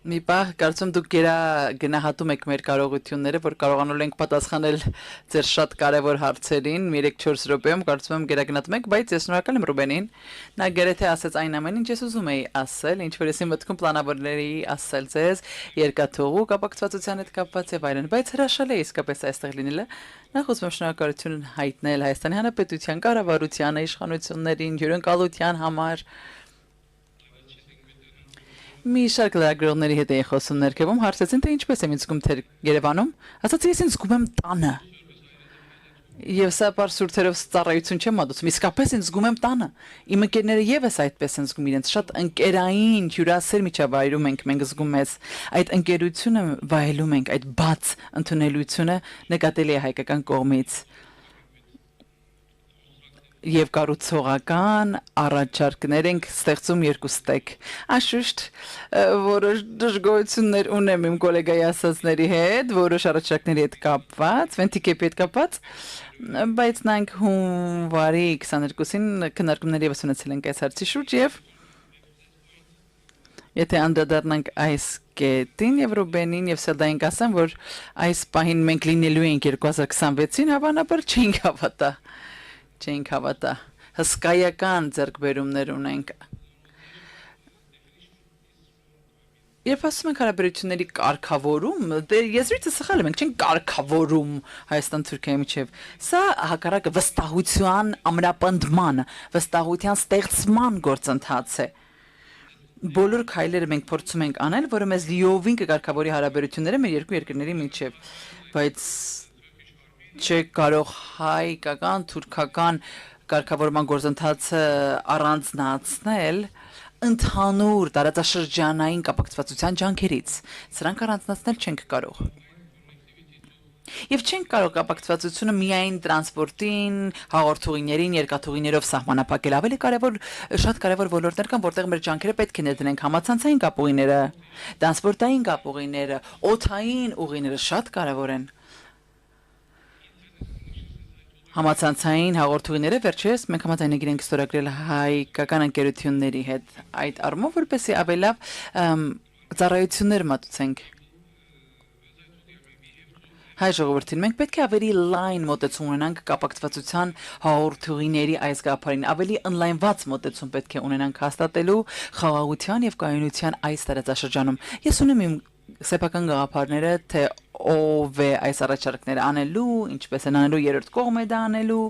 Մի պահ կարծում դուք գնահատում եք մեր կարողությունները, որ կարողանալ ենք պատասխանել ձեր շատ կարևոր հարցերին, 3-4 րոպեում կարծում եմ գնահատում եք, բայց ես շնորհակալ եմ Ռուբենին։ Նա գրեթե ասաց այն ամենը, ինչ ես ուզում էի ասել, ինչ որ ես մտքում պլանավորների ասել ձեզ, երկաթուղու կապակցվածության հետ կապված եւ այլն, բայց հրաշալի է իսկապես այստեղ լինելը։ Նախ ուզում եմ շնորհակալություն հայտնել Հայաստանի Հանրապետության կառավարությանը, իշխանություններին, հյուրընկալության համար։ Մի շարք լրագրողների հետ էի խոսում ներքևում, հարցեցին թե ինչպես եմ ինձ զգում թե Երևանում, ասացի ես ինձ զգում եմ տանը։ Եվ սա բարձրութերով ծառայություն չեմ մատուցում, իսկապես ինձ զգում եմ տանը։ Իմ ընկերները եւս այդպես են զգում իրենց, շատ ընկերային, հյուրասեր միջավայրում ենք մենք զգում ես։ Այդ ընկերությունը վայելում ենք, այդ բաց ընդունելությունը նկատելի է հայկական կողմից։ Եվ կառուցողական առաջարկներ ենք ստեղծում երկուստեք։ Անշուշտ որոշ դժգոհություններ ունեմ իմ գոլեգայի ասածների հետ, որոշ առաջարկների հետ կապված, Վենտիկեպի հետ կապված, բայց նայենք հունվարի 22-ին քննարկումներ եւս ունեցել ենք այս հարցի շուրջ եւ եթե անդրադառնանք այս կետին եւ Ռուբենին եւ Սելդային կասեմ, որ այս պահին մենք լինելու ենք 2026-ին, հավանաբար չենք հավատա։ Չենք հավատա, հսկայական ձեռքբերումներ ունենք։ Երբ ասում ենք հարաբերությունների կարգավորում, եզրույթը սխալ է, մենք չենք կարգավորում Հայաստան-Թուրքիայի միջև։ Սա հակառակը վստահության ամրապնդման, վստահության ստեղծման գործընթաց է։ Բոլոր քայլերը մենք փորձում ենք անել, որը մեզ լիովին կկարգավորի հարաբերությունները մեր երկու երկրների միջև, բայց չեք կարող հայկական, թուրքական կարգավորման գործընթացը առանձնացնել ընդհանուր տարածաշրջանային կապակցվածության ջանքերից։ Սրանք առանձնացնել չենք կարող։ Եվ չենք կարող կապակցվածությունը միայն տրանսպորտին, հաղորդուղիներին, երկաթուղիներով սահմանափակել։ Ավելի կարևոր, շատ կարևոր ոլորտներ կան, որտեղ մեր ջանքերը պետք է ներդնենք համացանցային կապուղիները, տրանսպորտային կապուղիները, օդային ուղիները շատ կարևոր են։ Համացանցային հաղորդուղիները վերջերս մենք համաձայնագիր ենք ստորագրել հայկական ընկերությունների հետ այդ առումով, որպեսզի ավելավ ծառայություններ մատուցենք։ Հայ ժողովրդին մենք պետք է ավելի լայն մոտեցում ունենանք կապակցվածության հաղորդուղիների այս գաղափարին, ավելի ընդլայնված մոտեցում պետք է ունենանք հաստատելու խաղաղության եւ կայունության այս տարածաշրջանում։ Ես ունեմ իմ սեփական գաղափարները, թե ով է այս առաջարկները անելու, ինչպես են անելու, երրորդ կողմ է դա անելու,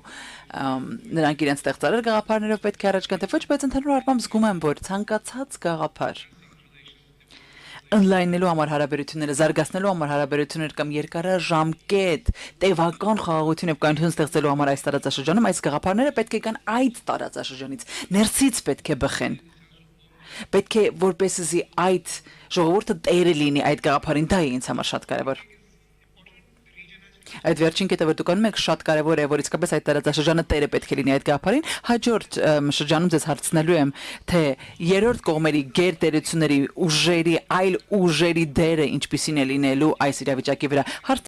նրանք իրենց ստեղծարար գաղափարներով պետք է առաջ գան, թե ոչ, բայց ընդհանուր առմամբ զգում եմ, որ ցանկացած գաղափար ընդլայնելու համար հարաբերությունները, զարգացնելու համար հարաբերություններ կամ երկարաժամկետ տևական խաղաղություն եւ կայունություն ստեղծելու համար այս տարածաշրջանում այս գաղափարները պետք է գան այդ տարածաշրջանից, ներսից պետք է բխեն։ Պետք է որպեսզի այդ ժողովուրդը տերը լինի այդ գաղափարին, դա է ինձ համար շատ կարևոր։ Այդ վերջին կետը, որ դուք անում եք, շատ կարևոր է, որ իսկապես այդ տարածաշրջանը տերը պետք է լինի այդ գաղափարին։ Հաջորդ շրջանում ձեզ հարցնելու եմ, թե երրորդ կողմերի գերտերությունների ուժերի, այլ ուժերի դերը ինչպիսին է լինելու այս իրավիճակի վրա։